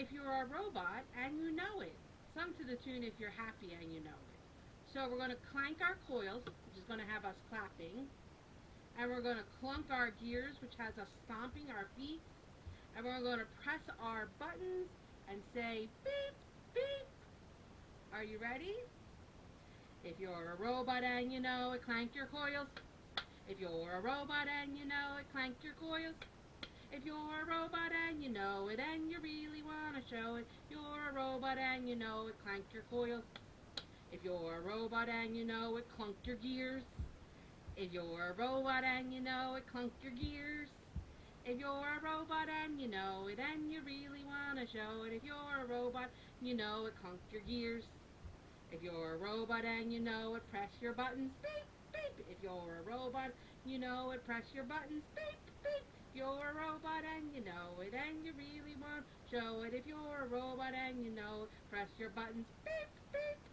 if you're a robot and you know it. Some to the tune if you're happy and you know it. So we're going to clank our coils, which is going to have us clapping. And we're going to clunk our gears, which has us stomping our feet. And we're going to press our buttons and say beep, beep. Are you ready? If you're a robot and you know it, clank your coils. If you're a robot and you know it, clank your coils. If you're a robot and you know it and you really want to show it, you're a robot and you know it, clank your coils. If you're a robot and you know it, clunk your gears. If you're a robot and you know it, clunk your gears. If you're a robot and you know it and you really want to show it, if you're a robot, you know it, clunk your gears. If you're a robot and you know it, press your buttons, beep, beep. If you're a robot, you know it, press your buttons, beep, beep. If you're a robot and you know it and you really want to show it, if you're a robot and you know it, press your buttons, beep, beep.